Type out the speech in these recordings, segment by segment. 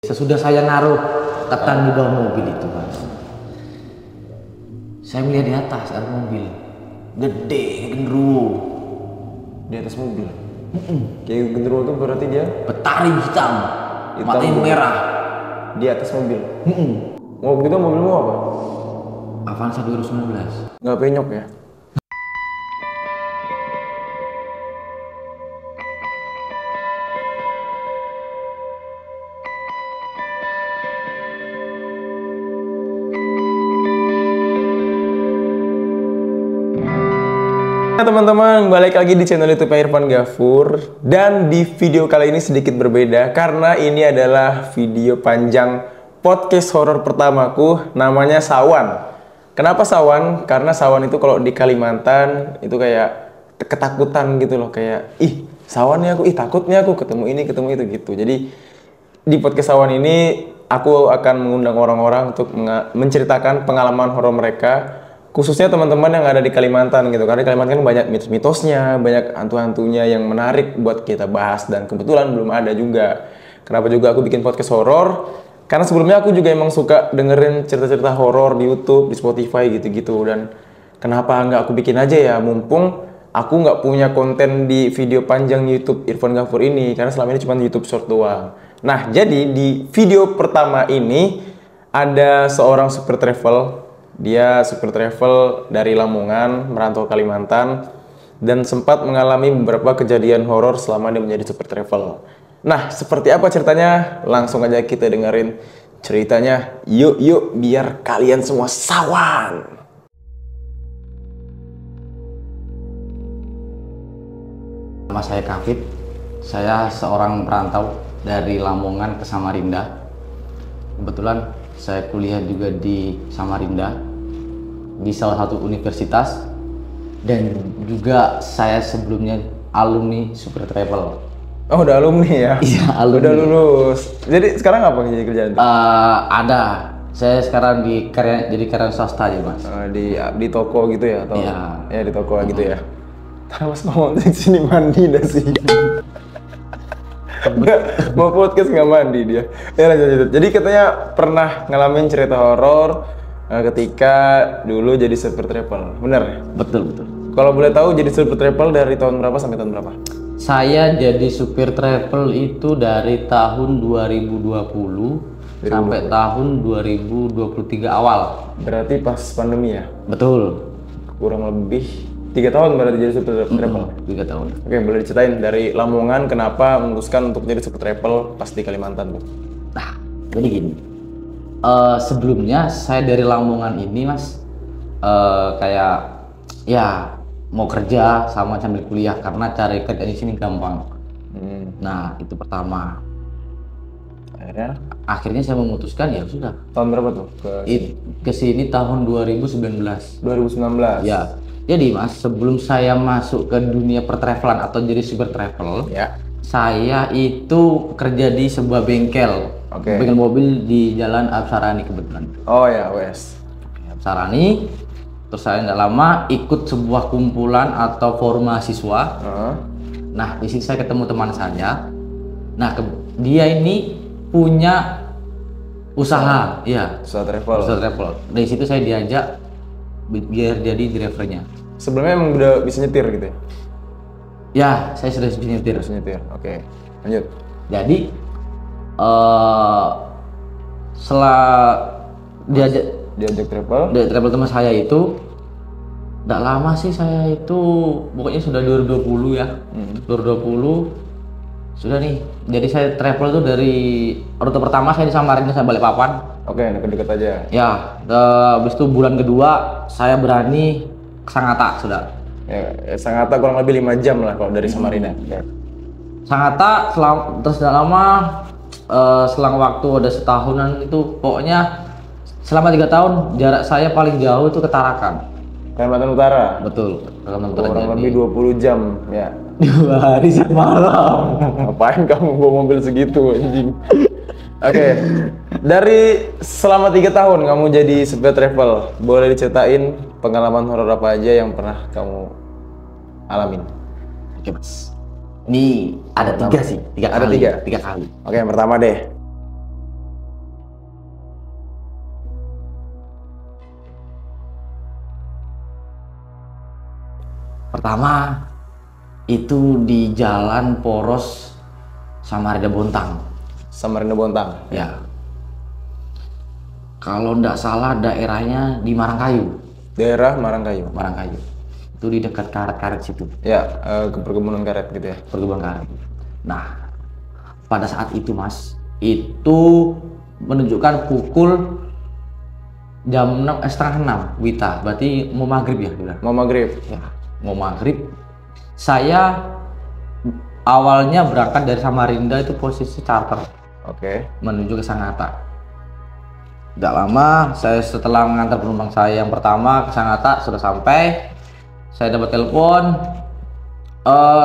Sesudah saya naruh ketan di bawah mobil itu, Mas, saya melihat di atas ada mobil gede, genderuwo Di atas mobil. Kayak genderuwo itu berarti dia betari hitam matanya merah di atas mobil. Mobil itu mobilmu apa? Avanza 2019. Nggak penyok ya? Nah teman-teman, balik lagi di channel YouTube Irfan Ghafur. Dan di video kali ini sedikit berbeda karena ini adalah video panjang podcast horor pertamaku, namanya Sawan. Kenapa Sawan? Karena Sawan itu kalau di Kalimantan itu kayak ketakutan gitu loh, kayak ih Sawannya aku, ih takutnya aku ketemu ini ketemu itu gitu. Jadi di podcast Sawan ini aku akan mengundang orang-orang untuk menceritakan pengalaman horor mereka, khususnya teman-teman yang ada di Kalimantan gitu. Karena di Kalimantan kan banyak mitos-mitosnya, banyak hantu-hantunya yang menarik buat kita bahas, dan kebetulan belum ada juga. Kenapa juga aku bikin podcast horor? Karena sebelumnya aku juga emang suka dengerin cerita-cerita horor di YouTube, di Spotify gitu-gitu. Dan kenapa nggak aku bikin aja ya, mumpung aku nggak punya konten di video panjang YouTube Irfan Ghafur ini, karena selama ini cuma YouTube short doang. Nah, jadi di video pertama ini ada seorang super travel. Dia super travel dari Lamongan merantau ke Kalimantan dan sempat mengalami beberapa kejadian horor selama dia menjadi super travel. Nah, seperti apa ceritanya? Langsung aja kita dengerin ceritanya. Yuk biar kalian semua sawan. Nama saya Kafid, saya seorang perantau dari Lamongan ke Samarinda. Kebetulan saya kuliah juga di Samarinda, di salah satu universitas, dan juga saya sebelumnya alumni super travel. Oh, udah alumni ya? Iya, alumni. Udah lulus. Jadi sekarang apa jadi kerjaan? Ada. Saya sekarang jadi karyawan swasta aja, Mas. Di toko gitu ya? Atau? Iya. Ya di toko gitu ya. Terus ngomong di sini mandi dah sih. Nggak, mau podcast nggak mandi dia. Ya lanjut. Jadi katanya pernah ngalamin cerita horor ketika dulu jadi super travel, bener? Betul. Kalau boleh tahu jadi super travel dari tahun berapa sampai tahun berapa? Saya jadi supir travel itu dari tahun 2020 sampai tahun 2023 awal. Berarti pas pandemi ya? Betul. Kurang lebih 3 tahun berarti jadi super travel? 3 tahun. Oke, boleh diceritain dari Lamongan kenapa memutuskan untuk jadi super travel pas di Kalimantan tuh? Nah, jadi gini. Sebelumnya saya dari Lamongan ini, Mas, kayak ya mau kerja sama sambil kuliah karena cari kerja di sini gampang. Nah, itu pertama. Akhirnya saya memutuskan ya sudah. Tahun berapa tuh? Ke sini tahun 2019. 2019. Ya. Jadi Mas, sebelum saya masuk ke dunia pertravelan atau jadi super travel, ya, saya itu kerja di sebuah bengkel. Bengkel mobil di Jalan Apsarani kebetulan. Oh ya, wes. Apsarani. Terus saya nggak lama ikut sebuah kumpulan atau forum mahasiswa. Nah, di sini saya ketemu teman saya. Nah, dia ini punya usaha, ya. Usaha travel. Usaha travel. Dari situ saya diajak biar jadi drivernya. Sebelumnya emang udah bisa nyetir gitu ya? Ya, saya sudah bisa nyetir. Oke, lanjut. Jadi setelah diajak travel teman saya itu, tidak lama sih saya itu, pokoknya sudah 2020 ya. 2020 sudah nih. Jadi saya travel tuh dari rute pertama saya di Samarinda sampai Balikpapan. Oke, deket-deket aja. Ya, habis itu bulan kedua saya berani ke Sangatta sudah. Ya, Sangatta kurang lebih 5 jam lah kalau dari Samarinda. Sangatta terus tidak lama, selang waktu ada setahunan itu, pokoknya selama 3 tahun jarak saya paling jauh itu ke Tarakan. Kalimantan Utara. Betul, Kalimantan Utara. Kurang lebih 20 jam ya. 2 hari semalam. Ngapain kamu bawa mobil segitu anjing? Oke. Dari selama 3 tahun kamu jadi super travel, boleh diceritain pengalaman horor apa aja yang pernah kamu alamin? Oke, Mas. Ini ada 3 sih, 3 kali. Ada 3? 3 kali. Oke, yang pertama deh. Pertama itu di Jalan Poros Samarinda Bontang. Samarinda Bontang. Ya. Kalau nggak salah daerahnya di Marangkayu. Daerah Marangkayu. Marangkayu. Itu di dekat karet-karet situ. Ya, ke perkebunan karet gitu ya. Perkebunan karet. Nah, pada saat itu Mas, itu menunjukkan pukul jam 6, setengah 6 Wita. Berarti mau maghrib ya? Udah. Mau maghrib. Ya, mau maghrib. Saya awalnya berangkat dari Samarinda itu posisi charter. Oke. Menuju ke Sangatta. Tidak lama, saya setelah mengantar penumpang saya yang pertama ke Sangatta, sudah sampai. Saya dapat telepon,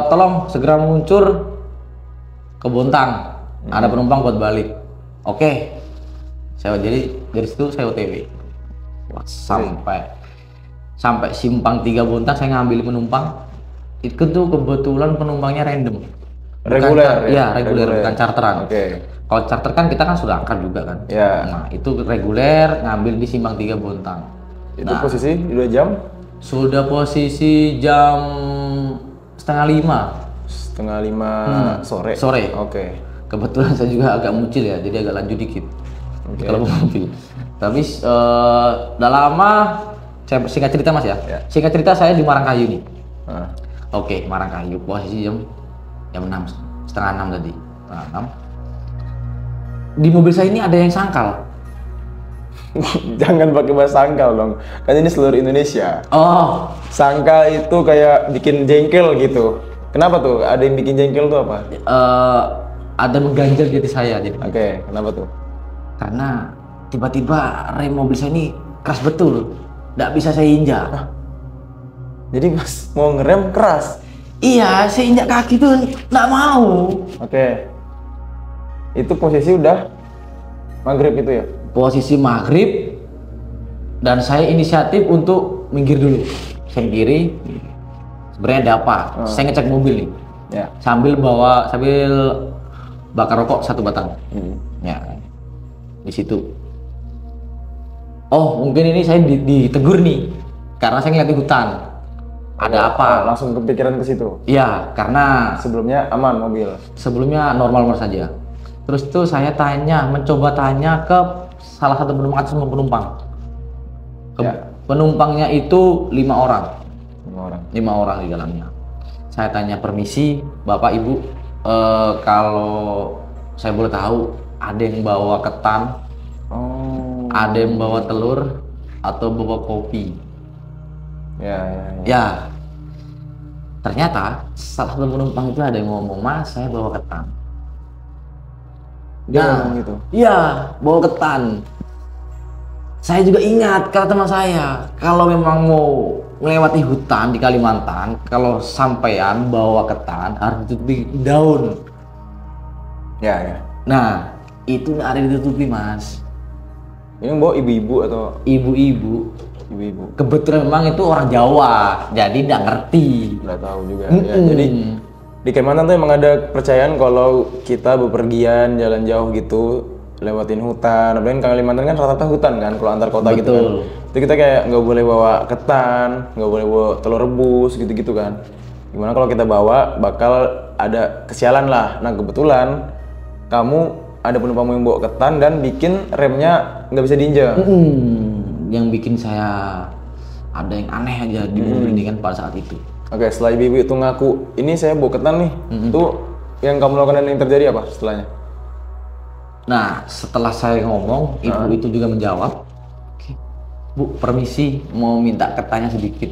tolong segera meluncur ke Bontang. Ada penumpang buat balik. Oke. Jadi dari situ saya OTW. Wah, sampai simpang 3 Bontang saya ngambil penumpang. Itu tuh kebetulan penumpangnya random. Reguler ya? Iya, reguler, bukan charteran. Oke. Kalau charter kan kita kan sudah angkat juga kan. Ya. Nah, itu reguler ngambil di simpang 3 Bontang. Itu posisi 2 jam? Sudah posisi jam setengah 5. Setengah 5 sore. Sore. Oke. Kebetulan saya juga agak mucil ya, jadi agak lanjut dikit. Kalau mobil. Tapi udah lama, saya singkat cerita Mas ya. Singkat cerita saya di Marangkayu nih. Oke, Marangkayu posisi jam 6, setengah 6 tadi. Setengah 6. Di mobil saya ini ada yang sangkal. Jangan pakai bahasa sangkal dong. Kan ini seluruh Indonesia. Oh, Sangkal itu kayak bikin jengkel gitu. Kenapa tuh? Ada yang bikin jengkel tuh apa? ada mengganjal di hati saya. Jadi. Oke, kenapa tuh? Karena tiba-tiba rem mobil saya ini keras betul. Nggak bisa saya injak. Jadi Mas mau ngerem keras? Iya, saya injak kaki tuh nggak mau. Oke. Itu posisi udah maghrib itu ya? Posisi maghrib dan saya inisiatif untuk minggir dulu. Saya kiri. Sebenarnya ada apa? Saya ngecek mobil nih. Ya. Sambil bakar rokok 1 batang. Ya. Di situ. Oh, mungkin ini saya ditegur nih. Karena saya ngeliat di hutan. Ada apa? Langsung kepikiran ke situ. Iya, karena Sebelumnya aman mobil. sebelumnya normal saja. Terus tuh saya mencoba tanya ke salah satu penumpang atau semua penumpang. Penumpangnya itu 5 orang. 5 orang di dalamnya. Saya tanya, permisi Bapak Ibu, kalau saya boleh tahu ada yang bawa ketan, ada yang bawa telur atau bawa kopi? Ya. Ternyata salah satu penumpang itu ada yang ngomong, Mas saya bawa ketan. Dia ngomong gitu? Iya, bawa ketan. Saya juga ingat kata teman saya, kalau memang mau melewati hutan di Kalimantan, kalau sampean bawa ketan harus ditutupi daun. Ya. Nah, itu nggak ada ditutupi Mas. Yang bawa ibu-ibu atau? Ibu-ibu. Kebetulan memang itu orang Jawa, jadi nggak ngerti. Nggak tahu juga. Ya, jadi di Kalimantan tuh emang ada kepercayaan kalau kita bepergian jalan jauh gitu, lewatin hutan. Apalagi Kalimantan kan rata-rata hutan kan, kalau antar kota gitu kan. Itu kita kayak nggak boleh bawa ketan, nggak boleh bawa telur rebus gitu-gitu kan. Gimana kalau kita bawa bakal ada kesialan lah. Nah kebetulan kamu ada penumpang yang bawa ketan dan bikin remnya nggak bisa diinjak. Yang bikin saya ada yang aneh aja di mobil ini kan pada saat itu. Oke, setelah ibu itu ngaku, ini saya bawa ketan nih, itu yang kamu lakukan dan yang terjadi apa setelahnya? Nah, setelah saya ngomong, ibu itu juga menjawab, Bu, permisi, mau minta ketannya sedikit.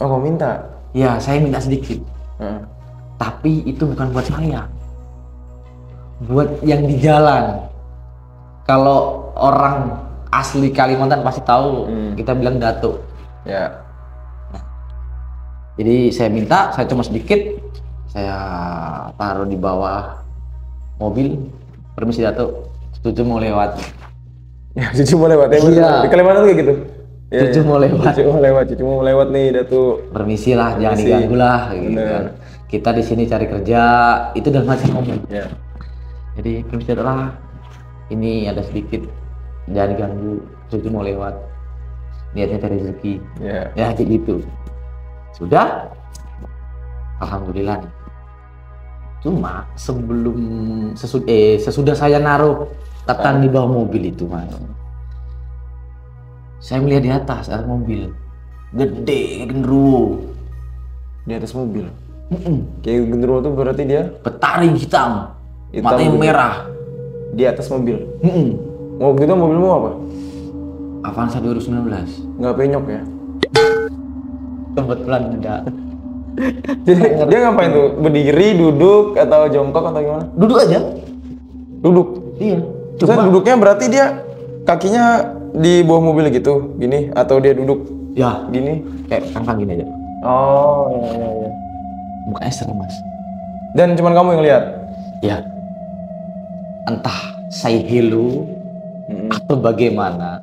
Oh, mau minta? Ya, saya minta sedikit. Tapi itu bukan buat saya. Buat yang di jalan. Kalau orang asli Kalimantan pasti tahu, kita bilang datuk. Ya. Jadi saya minta, saya cuma sedikit, saya taruh di bawah mobil. Permisi datuk, cucu mau lewat. Ya, cucu mau lewat ya? Iya. Di Kalimantan kayak gitu? Ya, cucu mau lewat. Cucu mau lewat nih datuk. Permisi lah, jangan diganggu lah. Gitu kan. Kita di sini cari kerja, itu dan macam ngomong. Ya. Jadi permisi datuk lah, ini ada sedikit, jangan diganggu, cucu mau lewat. Niatnya cari rezeki. Ya. Ya kayak gitu. Sudah, alhamdulillah nih. Cuma sesudah saya naruh ketan di bawah mobil itu, Mas, saya melihat di atas ada mobil gede genderuwo Di atas mobil. Kayak genderuwo tuh berarti dia Petari hitam matanya begitu. merah Di atas mobil. Mobil itu mobilmu apa? Avanza 2019. Nggak penyok ya? Kebetulan enggak. Jadi dia ngapain tuh? Berdiri, duduk, atau jongkok atau gimana? Duduk aja. Duduk. Iya. Terus duduknya berarti dia kakinya di bawah mobil gitu, gini, atau dia duduk Ya, gini? kayak kangkang gini aja. Oh, iya. Mukanya serem, Mas. Dan cuman kamu yang lihat? Ya. Entah say hello atau bagaimana,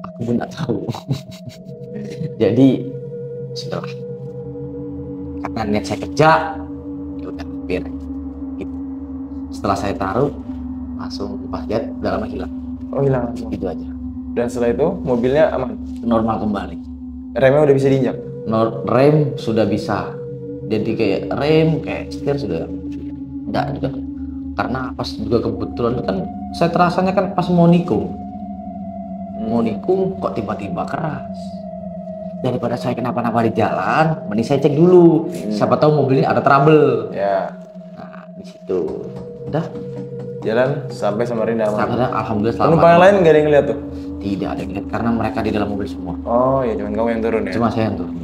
aku pun tak tahu. Jadi setelah karena niat saya kerja, ya udah biar gitu. Setelah saya taruh, langsung pas lihat udah lama hilang. Oh, hilang langsung. Gitu aja. Dan setelah itu mobilnya aman? Normal kembali. Remnya udah bisa diinjak? Rem sudah bisa. Jadi kayak rem, kayak setir sudah enggak juga. Karena pas juga kebetulan itu kan saya terasanya kan pas mau nikung kok tiba-tiba keras. Daripada saya kenapa-napa di jalan, mending saya cek dulu. Siapa tahu mobil ini ada trouble. Ya. Nah, di situ. Udah. Jalan sampai Samarinda aman? Sampai alhamdulillah selamat. Penumpang yang lain nggak ada yang ngeliat tuh? Tidak ada yang lihat karena mereka di dalam mobil semua. Oh ya, cuman kamu yang turun ya? Cuma saya yang turun.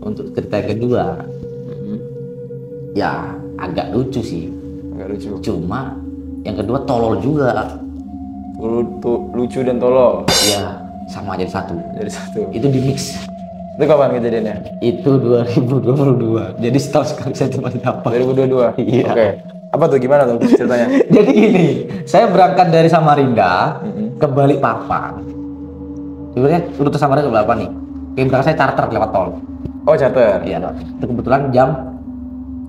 Untuk cerita yang kedua, ya agak lucu sih. Agak lucu. Cuma yang kedua tolol juga. Lucu dan tolol? Ya sama jadi satu. Jadi satu. Itu di mix. Itu kapan kejadiannya? Itu 2022. Jadi setahun sekali saya cuma dapat. 2022? Iya. Oke. Apa tuh, gimana tuh ceritanya? Jadi gini, saya berangkat dari Samarinda ke Balikpapan. Sebenarnya rute Samarinda ke Balikpapan nih. Kayak berangkat saya charter lewat tol. Oh, charter? Iya, itu kebetulan jam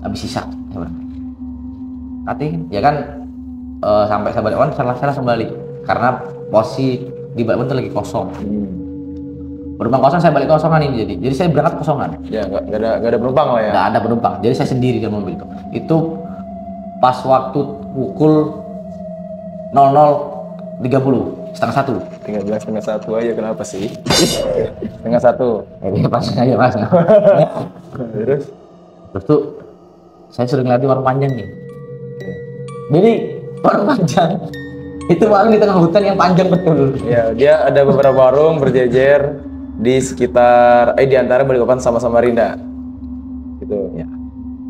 habis sisa. Nanti ya kan sampai saya Balikpapan saya langsung balik karena posisi di Balikpapan itu lagi kosong. Penumpang kosong, saya balik kosongan ini jadi saya berangkat kosongan. Ya nggak ada penumpang lah ya? Nggak ada penumpang, jadi saya sendiri di mobil itu. Itu pas waktu pukul 00.30, setengah satu. Tinggal bilang setengah satu aja, kenapa sih? Setengah satu. Ini pas aja mas. Terus tuh saya sering ngeliat warung panjang nih. Jadi warung panjang itu warung di tengah hutan yang panjang betul. ya, dia ada beberapa warung berjejer di sekitar di antara Balikpapan sama Samarinda. Gitu. Ya.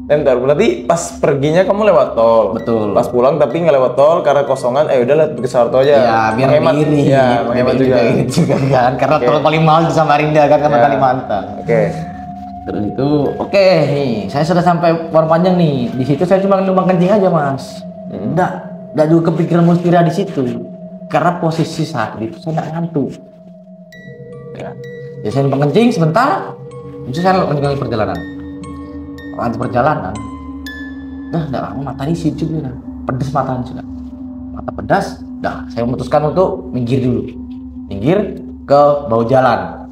Bentar, berarti pas perginya kamu lewat tol. Betul. Pas pulang tapi nggak lewat tol karena kosongan, udah lewat ke Sarto aja. Ya biar menghemat. irit. Ya, menghemat juga. Juga kan, karena tol paling mahal di Samarinda kan, karena Kalimantan. Oke. Terus itu, oke, nih, saya sudah sampai warung panjang nih. Di situ saya cuma numpang kencing aja, Mas. Enggak juga kepikiran mau istirahat di situ. Karena posisi saat itu saya nggak ngantuk. Ya, saya numpang kencing sebentar, terus saya lanjutkan perjalanan. Lanjut perjalanan, nggak lama mata isi juga, pedas matanya sudah. Mata pedas, saya memutuskan untuk minggir dulu. Minggir ke bawah jalan.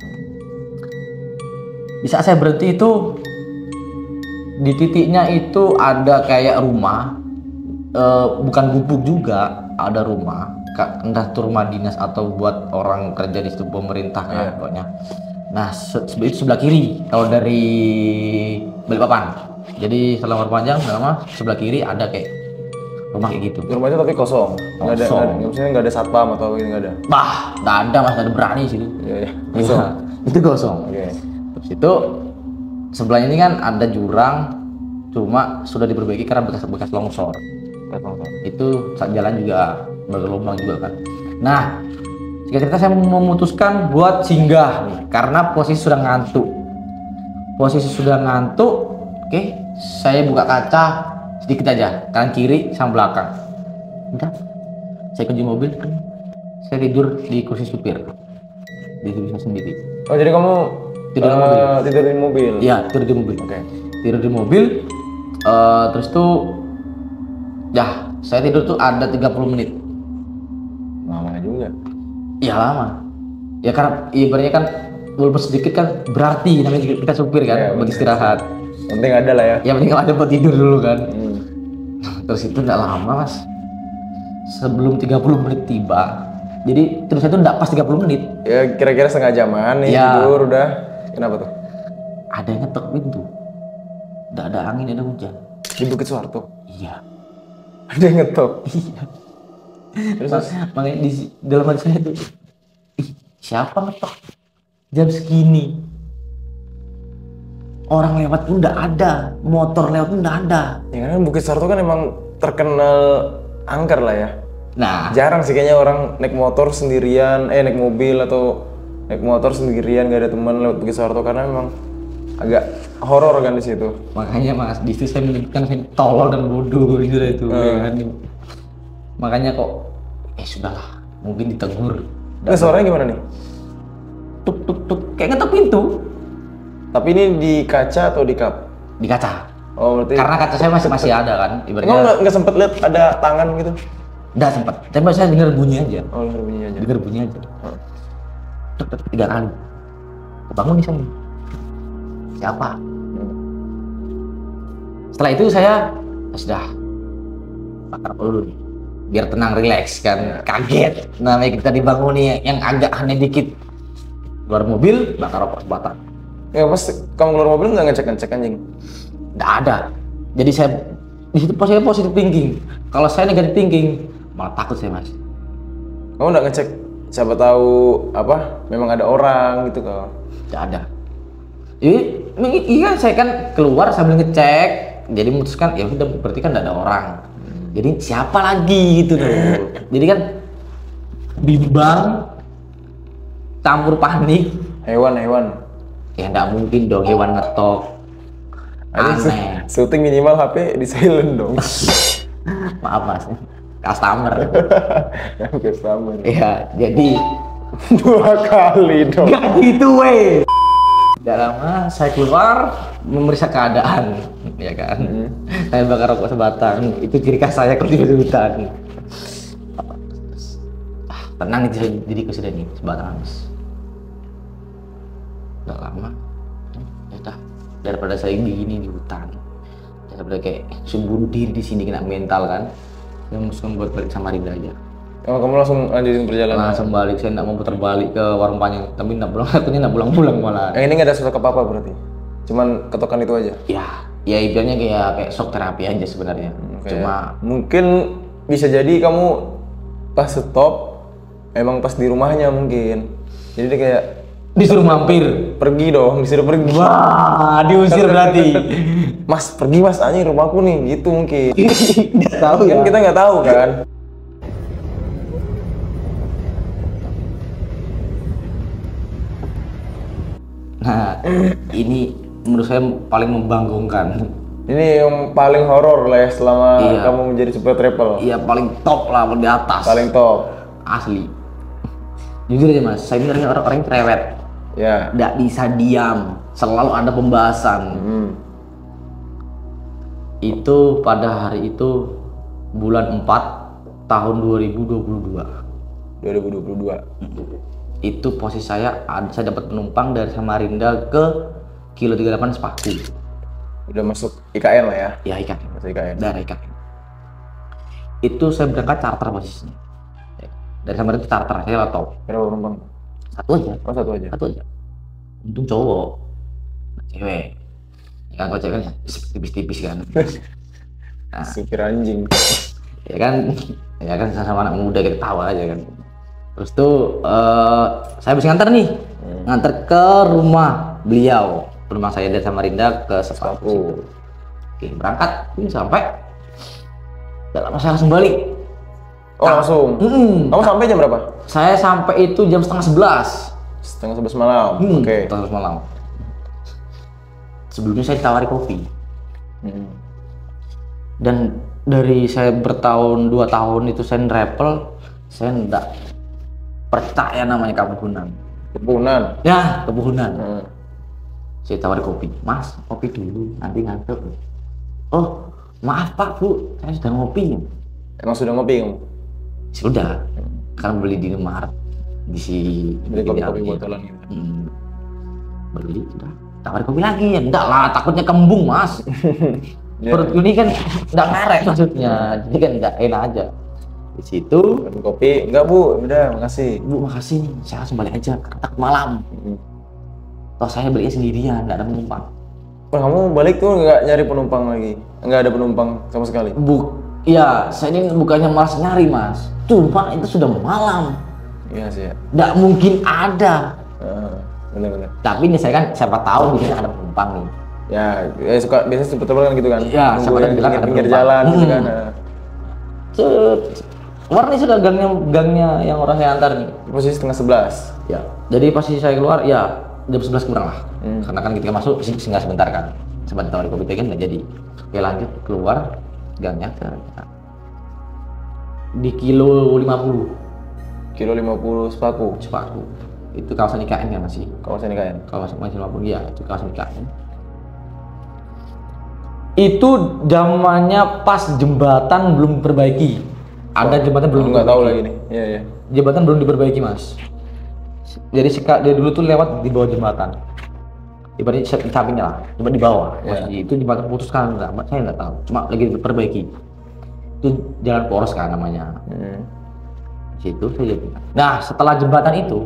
Di saat saya berhenti itu, di titiknya itu ada kayak rumah, bukan gubuk juga, ada rumah, entah itu rumah dinas atau buat orang kerja di situ pemerintah kan, pokoknya. Nah, itu sebelah kiri kalau dari Balikpapan. Jadi setelah panjang, sebelah kiri ada kayak rumah kayak gitu. Rumahnya tapi kosong. Nggak ada, maksudnya nggak ada satpam atau gitu, nggak ada. Bah, nggak ada mas, nggak ada berani sih. Iya. Kosong. Itu kosong. Oke. Terus itu sebelahnya ini kan ada jurang, cuma sudah diperbaiki karena bekas longsor. Itu saat jalan juga bergelombang juga kan. Nah, singkat cerita saya memutuskan buat singgah nih, karena posisi sudah ngantuk. Oke, saya buka kaca sedikit aja, kanan kiri sama belakang. Udah, saya kunci mobil, saya tidur di kursi supir, di kursi sendiri. Oh, jadi kamu Tidur di mobil? Tidur di mobil? Iya, tidur di mobil. Oke. Tidur di mobil, terus tuh, ya saya tidur tuh ada 30 menit. Lama juga Tidak lama. Ya karena ibaratnya kan walaupun sedikit kan berarti namanya juga kita supir kan, buat istirahat. Penting ada lah ya. Yang penting ada buat tidur dulu kan. Terus itu tidak lama mas. Sebelum 30 menit tiba. Jadi terus itu tidak pas 30 menit. Ya kira-kira setengah jaman nih tidur udah. Kenapa tuh? Ada yang ngetok pintu. Tidak ada angin, ada hujan. Di Bukit Soeharto? Iya. Ada yang ngetok? Iya. Terus makanya di dalam hati saya tuh, siapa ngetok jam segini? Orang lewat pun nggak ada, motor lewat pun nggak ada. Ya kan Bukit Soeharto kan emang terkenal angker lah ya. Nah, jarang sih kayaknya orang naik motor sendirian, naik mobil atau naik motor sendirian gak ada teman lewat Bukit Soeharto karena memang agak horor kan di situ. makanya mas, di situ saya menyebutkan saya tolol dan bodoh gitu itu. Ya kan? Makanya kok, sudahlah, mungkin ditegur. Nah, suaranya gimana nih? Tuk tuk tuk, kayak ngetok pintu. Tapi ini di kaca atau di kap? Di kaca. Oh berarti. Karena kaca saya masih ada kan, ibaratnya. Emang nggak sempet lihat ada tangan gitu? Nggak sempet, tapi saya dengar bunyi aja. Oh dengar bunyi aja. Dengar bunyi aja. Tuk tuk 3 kali. Bangun nih saya. Siapa? Setelah itu saya sudah bakar dulu nih, biar tenang, rileks kan. Kaget, namanya kita dibangun nih yang agak aneh dikit. Keluar mobil, bakar rokok sebatang. Ya pas kamu keluar mobil nggak ngecek anjing? Nggak ada. Jadi saya di situ posisinya positive thinking. Kalau saya negative thinking, malah takut saya mas. Kamu nggak ngecek? Siapa tahu apa? Memang ada orang gitu kok? Nggak ada. Iya saya kan keluar sambil ngecek, jadi memutuskan ya udah berarti kan nggak ada orang. Jadi siapa lagi gitu loh. Jadi kan bimbang, campur panik. Hewan. Ya nggak mungkin dong hewan ngetok. Aneh. Syuting minimal HP di silent dong. Maaf mas, customer. Customer. Iya, jadi 2 kali dong. nggak gitu weh. Tidak lama saya keluar memeriksa keadaan, ya kan. Saya bakar rokok sebatang. Itu ciri khas saya kalau di hutan. Tenang nih diriku sudah nih, sebatang habis. Udah lama, ya udah, daripada saya begini di hutan, daripada kayak bunuh diri di sini kena mental kan, saya langsung buat balik Samarinda aja. Oh, kamu langsung lanjutin perjalanan? Langsung balik, saya nggak mau putar balik ke warung Panjang, tapi nggak pulang, akunya nggak pulang malah. Ini nggak ada sosok apa-apa berarti? Cuman ketokan itu aja? Ya ibaratnya kayak shock terapi aja sebenarnya. Cuma mungkin bisa jadi kamu pas stop, emang pas di rumahnya mungkin. Jadi dia kayak disuruh mampir, pergi dong, disuruh pergi. Wah, diusir berarti. Mas, pergi mas, anjing rumahku nih, gitu mungkin. Nggak tahu Kan ya. kita nggak tahu kan. Nah, ini menurut saya paling membangunkan. Ini yang paling horor lah ya selama Iya. kamu menjadi super travel. Iya, paling top lah, di atas. Paling top. Asli. Jujur aja mas, saya ini orang yang cerewet. Ya. Nggak bisa diam, selalu ada pembahasan. Itu pada hari itu bulan 4 tahun 2022. 2022. Itu posisi saya dapat penumpang dari Samarinda ke Kilo 38 Sepaku. Udah masuk IKN lah ya? Ya IKN. Masuk IKN. Dari IKN. Itu saya berangkat charter posisinya. Dari Samarinda itu charter, saya lah top. Berapa penumpang? Satu aja. Oh, satu aja? Satu aja. Untung cowok. Cewek. Ya kan kalau cewek kan ya tipis-tipis kan. Nah, Supir anjing. ya kan sama anak muda kita tawa aja kan. Terus tuh saya habis nganter nih, nganter ke rumah beliau, rumah saya dari Samarinda ke Sepaku. Oke, berangkat, ini sampai, gak lama saya langsung balik. Oh langsung? Kamu sampai jam berapa? Saya sampai itu jam setengah 11. Setengah 11 malam? Oke. Setengah 11 malam. Sebelumnya saya ditawari kopi. Dan dari saya bertahun 2 tahun itu saya travel, saya enggak percaya namanya kepuhunan. Kepunan? Ya, kepuhunan. Saya tawari kopi. Mas, kopi dulu, nanti ngantuk. Oh, maaf Pak, Bu, saya sudah ngopi. Emang sudah ngopi kamu? Sudah, kan beli di Indomaret. Beli kopi botolan gitu. Beli udah tawar kopi lagi ya enggak lah, takutnya kembung mas. Perut ini kan enggak ngarek maksudnya, jadi kan enggak enak aja. Di situ kopi enggak bu, udah makasih. Bu makasih nih, saya langsung balik aja karena takut malam. Toh saya belinya sendirian, enggak ada penumpang. Oh, kamu balik tuh nggak nyari penumpang lagi? Nggak ada penumpang sama sekali? Iya, saya ini bukannya malas nyari mas, cuma itu sudah malam. Iya sih ya. Nggak mungkin ada. Bener-bener. Tapi ini saya kan siapa tahu mungkin ada penumpang nih. Ya suka biasanya sebetulnya kan gitu kan. Iya, siapa tahu bilang ada pinggir jalan gitu kan. Keluar nih sudah gangnya yang orang saya antar nih. Posisi 10:30. Ya, jadi posisi saya keluar ya jam 11 kurang lah. Karena kan ketika masuk singgah sebentar kan. Sempat ditawari kopi teh kan nggak jadi. Oke lanjut keluar gangnya di kilo 50. Kilo 50 Sepaku. Itu kawasan IKN kan masih. Kawasan IKN. Kawasan 50 ya, itu kawasan IKN. Itu zamannya pas jembatan belum diperbaiki. Ada jembatan belum nggak tahu lagi nih. Iya. Jembatan belum diperbaiki mas. Jadi dia dulu tuh lewat di bawah jembatan. Ibaratnya di sampingnya lah, cuma di bawah. Posisi itu jembatan putus kan, saya nggak tahu. Cuma lagi diperbaiki. Itu jalan poros kan namanya. Situ saya jadi. Nah setelah jembatan itu,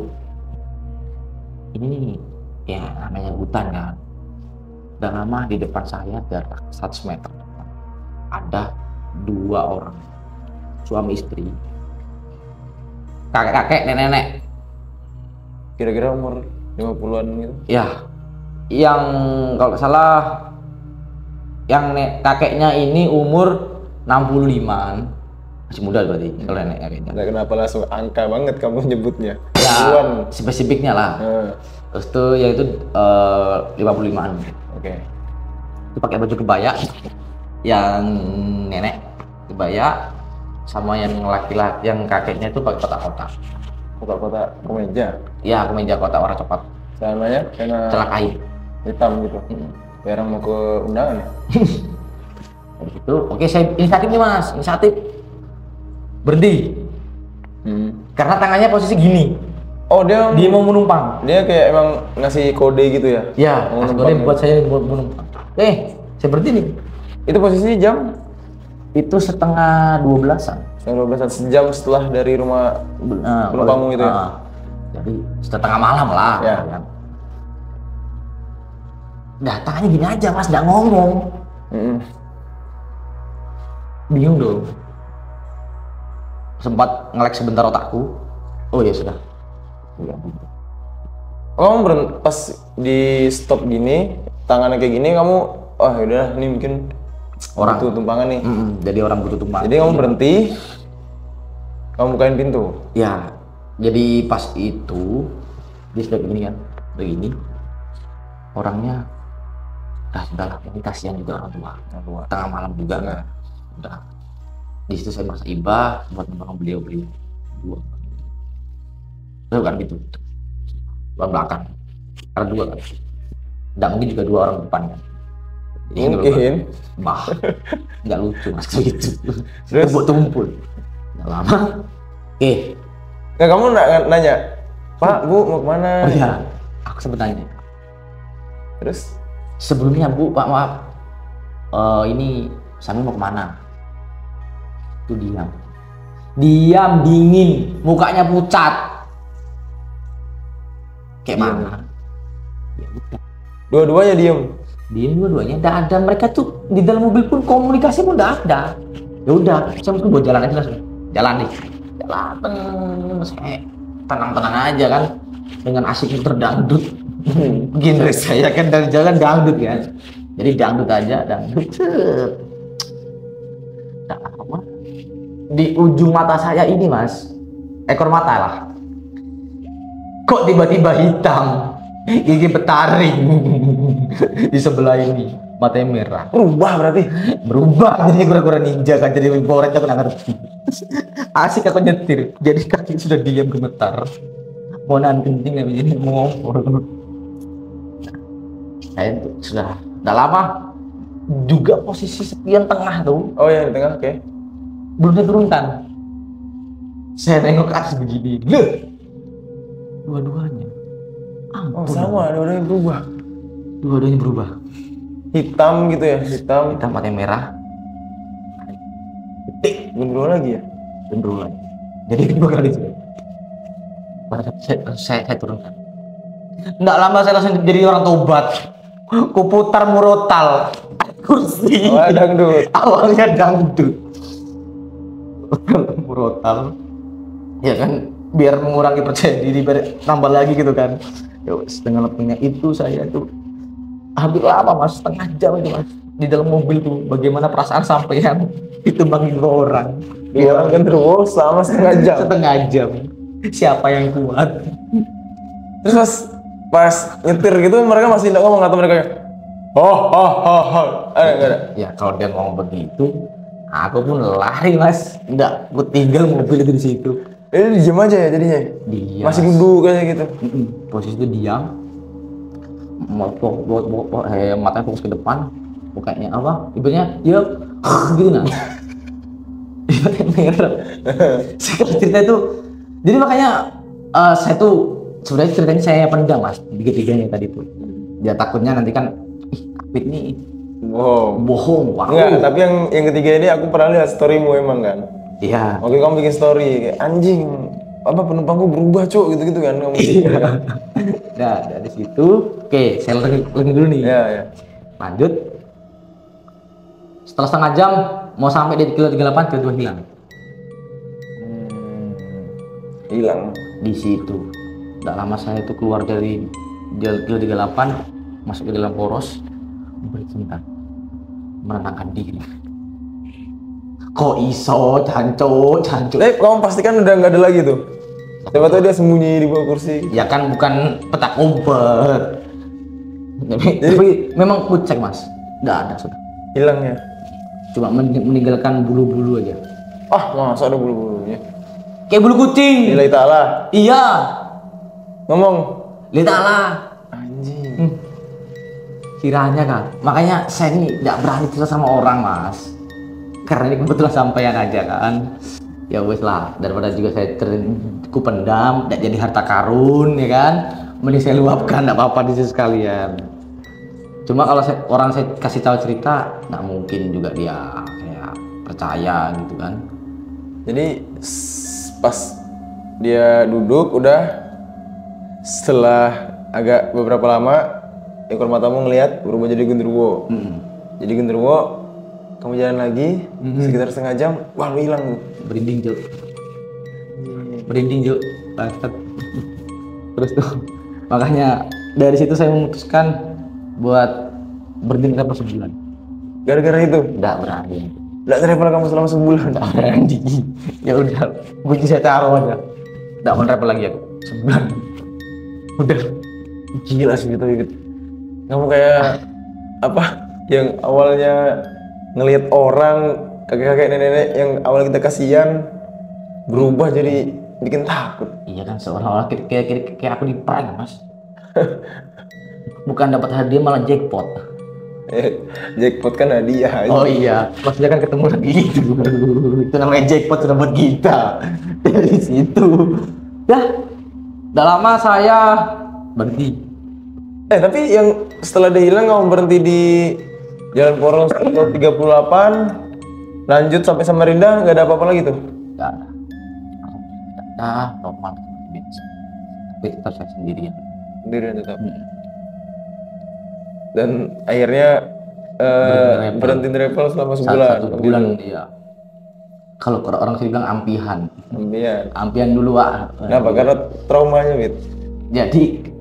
ini ya namanya hutan kan. Udah lama di depan saya jarak 100 meter ada 2 orang suami istri, kakek-kakek, nenek-nenek. Kira-kira umur 50-an gitu? Ya, yang kalau nggak salah yang kakeknya ini umur 65-an, masih muda berarti kalau neneknya kayaknya. Nah, kenapa langsung angka banget kamu nyebutnya? Ya, spesifiknya lah. Terus tuh ya itu 55-an. Oke. Itu pakai baju kebaya, yang nenek kebaya, sama yang laki-laki, yang kakeknya itu pakai kotak-kotak. Kotak-kotak kemeja? Ya, kemeja kotak warna coklat. Celananya? Celana kain. Hitam gitu? Kayak orang mau ke undangan ya? Itu, oke saya inisiatif nih mas, inisiatif. Berhenti. Karena tangannya posisi gini. Oh dia mau menumpang. Dia kayak emang ngasih kode gitu ya? Ya, ngasih kode buat saya menumpang. Saya berhenti nih. Itu posisi jam? Itu setengah 12-an. Setengah 12-an, sejam setelah dari rumah penumpangmu itu ya? Jadi setengah malam lah. Ya. Kan. Tangannya gini aja mas, nggak ngomong. Bingung dong. Sempat ngelek sebentar otakku. Oh ya sudah. Kamu pas di stop gini, tangannya kayak gini, kamu yaudah ini mungkin orang butuh tumpangan nih. Jadi orang butuh tumpangan. Jadi kamu berhenti, kamu bukain pintu. Ya, jadi pas itu dia sudah begini kan, begini. Orangnya, sudahlah, ini kasihan juga orang tua. Tengah malam juga kan. Udah. Di situ saya merasa iba buat membangun beliau. Bukan gitu. Dua belakang. Karena 2 kan. Nggak mungkin juga 2 orang depan kan. Jadi mungkin. Nggak lucu mas gitu. Terus tumpul. Nggak lama. Nggak, kamu nanya, Pak, Bu, mau kemana? Oh iya, aku sempat nanya. Terus? Sebelumnya Bu, Pak maaf. Ini Sami mau kemana? Itu diam. Diam, dingin, mukanya pucat. Kayak mana? Ya udah. Dua-duanya diem? Diem dua-duanya. Nggak ada, mereka tuh di dalam mobil pun komunikasi pun nggak ada. Ya udah, saya mungkin buat jalan aja langsung. Jalan nih. Jalan, saya tenang-tenang aja kan. Dengan asik terdangdut. Genre saya kan dari jalan dangdut kan. Jadi dangdut aja, dangdut. Di ujung mata saya ini mas, ekor mata lah. Kok tiba-tiba hitam, gigi betaring di sebelah ini, matanya merah. Berubah jadi kura-kura ninja kan, jadi Power Ranger, aku nggak ngerti. Asik aku nyetir, jadi kaki sudah diam gemetar. Mau nahan kencing nggak bisa, mau ngompol. Saya sudah lama juga posisi sepian tengah tuh. Oh ya, di tengah, oke. Belum diturunkan. Saya nengok ke atas begini, Dua-duanya. Oh sama, dua-duanya berubah. Dua-duanya berubah. Hitam gitu ya, hitam. Hitam matanya merah. Gendro lagi ya. Gendro lagi. Jadi 2 kali sudah. Saya turunkan. Nggak lama saya langsung jadi orang tobat. Kuputar murotal kursi. Awalnya dangdut. Awalnya dangdut. Murotal. Ya kan, biar mengurangi percaya diri, biar nambah lagi gitu kan. Ya setengah lebihnya itu saya tuh hampir lama mas, setengah jam itu mas di dalam mobil tuh. Bagaimana perasaan sampean ditumbangin 2 orang. Dua orang gendro selama setengah jam. Setengah jam. Siapa yang kuat? Terus pas nyetir gitu mereka masih tidak ngomong atau mereka enggak ada. Ya kalau dia ngomong begitu, aku pun lari mas. Enggak, aku tinggal mobil itu di situ. Diam aja ya jadinya. Dia Masih duduk kayak gitu. Posisi itu diam. Matanya fokus ke depan. Mukanya apa? Ibaratnya dia gitu nah. Ibaratnya merah. Sekarang cerita itu. Jadi makanya saya tuh sebenarnya ceritanya saya pendam mas di ketiganya tadi tuh. Dia takutnya nanti kan Apit nih bohong. Enggak, tapi yang ketiga ini aku pernah lihat storymu emang kan. Iya. Oke, kamu bikin story kayak anjing apa penumpangku berubah cuk gitu kan kamu. Iya. Nah dari situ, oke saya lagi dulu nih. Iya. Lanjut. Setelah setengah jam mau sampai di kilo 38 tiba-tiba hilang. Hilang. Di situ. Tidak lama saya itu keluar dari kilo 38 masuk ke dalam poros bercinta menenangkan diri. Kok iso jancuk. Kamu pastikan udah nggak ada lagi tuh. Siapa tahu dia sembunyi di bawah kursi. Ya kan bukan petak umpet. Tapi memang kucek mas. Nggak ada sudah. Hilang ya. Cuma meninggalkan bulu-bulu aja. Masa ada bulu-bulunya? Kayak bulu kucing. Lillahi ta'ala. Iya. Ngomong. Lillahi ta'ala. Anjing. Kiranya kan. Makanya saya ini nggak berani cerita sama orang mas. Karena ini kebetulan sampean aja kan. Ya wes lah, daripada juga saya ku pendam, tidak jadi harta karun ya kan. Mending saya luapkan, nggak apa-apa di sini sekalian. Cuma kalau orang saya kasih tahu cerita, nggak mungkin juga dia kayak percaya gitu kan. Jadi pas dia duduk udah setelah agak beberapa lama ekor matamu ngelihat berubah jadi genderuwo. Jadi genderuwo kamu jalan lagi sekitar setengah jam, wah lu hilang lu. Berinding Juk. Bangsat. Terus tuh makanya dari situ saya memutuskan buat berhenti travel sebulan. Gara-gara itu? Nggak berani. Nggak travel kamu selama sebulan? Nggak berani. Ya udah, kunci saya taruh aja. Nggak mau travel lagi aku. Sebulan. Udah. Gila sih gitu. Kamu kayak apa? Yang awalnya ngelihat orang kakek-kakek nenek-nenek yang awal kita kasihan berubah jadi bikin takut. Iya kan, seolah-olah kayak aku di prank mas. Bukan dapat hadiah malah jackpot. Jackpot kan hadiah. Oh iya, maksudnya kan ketemu lagi itu. Itu namanya jackpot sudah buat kita. Dari situ. Ya, udah lama saya berhenti. Tapi yang setelah dia hilang kamu berhenti di Jalan Poros 38 lanjut sampai Samarinda nggak ada apa-apa lagi tuh? Nggak ada. Normal biasa. Tapi tetap saya sendirian. Sendirian tetap. Dan akhirnya berhenti travel selama sebulan. Satu bulan iya. Kalau orang sih bilang ampihan. Ampihan dulu Pak. Kenapa? Karena traumanya gitu. Jadi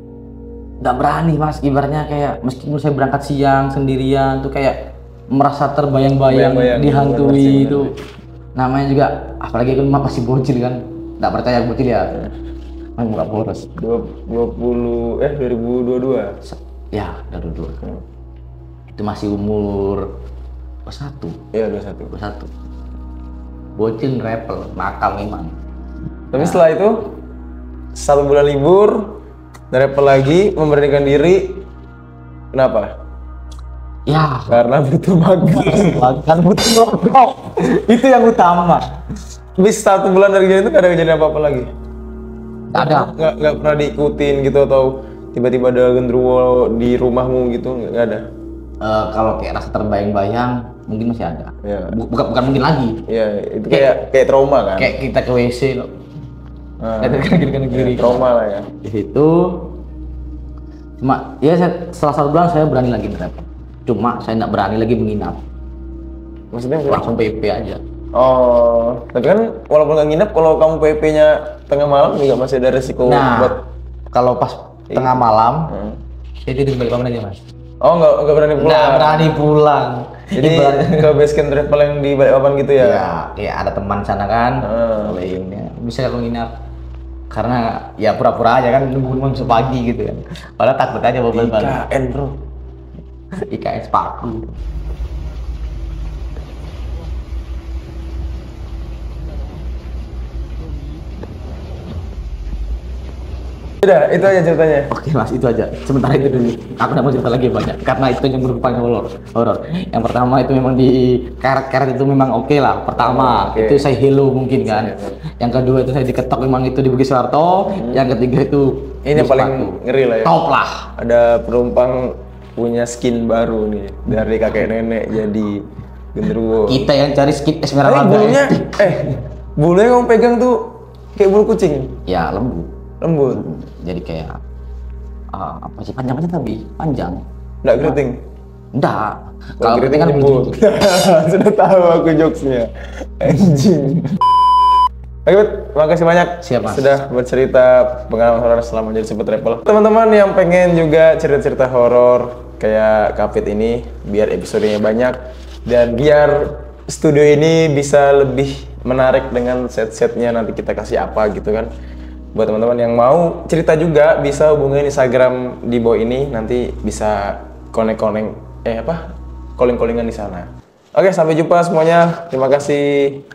nggak berani mas, ibaratnya kayak meskipun saya berangkat siang sendirian tuh kayak merasa terbayang-bayang dihantui itu. Namanya juga apalagi aku masih bocil kan, nggak percaya bocil ya. Aku nggak boros. 2022. Ya, 22. Itu masih umur 21. Iya, 21. Bocil rapel, nakal memang. Tapi setelah itu 1 bulan libur, rapel lagi, memberanikan diri. Kenapa? Ya, karena butuh makan, butuh rokok. Itu yang utama. Habis 1 bulan dari itu gak ada kejadian apa-apa lagi? Nggak ada. Nggak pernah diikutin gitu atau tiba-tiba ada genderuwo di rumahmu gitu, nggak ada? Kalau kayak rasa terbayang-bayang mungkin masih ada. Ya. Bukan mungkin lagi. Ya, itu kayak trauma kan? Kayak kita ke WC loh. Itu kan kiri. Trauma lah ya. Di situ cuma ya setelah 1 bulan saya berani lagi nge-rap. Cuma saya nggak berani lagi menginap. Maksudnya Langsung PP aja. Oh, tapi kan walaupun nggak nginep, kalau kamu PP-nya tengah malam juga masih ada resiko Nah, buat. kalau pas tengah malam, saya tidur balik paman aja mas. Oh, nggak berani pulang. Nggak berani pulang. Jadi ke base camp travel yang di Balikpapan gitu ya? Ya ada teman sana kan, bisa aku nginap. Karena ya pura-pura aja kan nunggu sampai pagi gitu kan. Padahal takut aja bawa balik. IKN bro. IKN sepaku. Udah, itu aja ceritanya. Oke mas, itu aja. Sementara itu dulu. Aku nggak mau cerita lagi banyak. Karena itu yang merupakan horor. Yang pertama itu memang di karet-karet itu memang oke lah. Pertama itu saya hello mungkin kan. Yang kedua itu saya diketok memang itu di Bugis Soeharto. Yang ketiga itu ini yang paling ngeri lah ya. Top lah. Ada penumpang punya skin baru nih dari kakek nenek jadi genderuwo. Kita yang cari skin Tapi Esmeralda. bulunya, bulunya kamu pegang tuh kayak bulu kucing. Ya lembut. Jadi kayak apa sih panjangnya tapi panjang. Nggak keriting. Enggak. Kalau keriting kan lembut. Sudah tahu aku jokesnya. Anjing. Oke, makasih banyak. Siap, Mas. Sudah bercerita pengalaman horor selama jadi Sobat Travel. Teman-teman yang pengen juga cerita-cerita horor kayak Kapit ini, biar episodenya banyak dan biar studio ini bisa lebih menarik dengan set-setnya, nanti kita kasih apa gitu kan. Buat teman-teman yang mau cerita juga bisa hubungin Instagram di bawah ini, nanti bisa calling-callingan di sana. Oke, sampai jumpa semuanya. Terima kasih.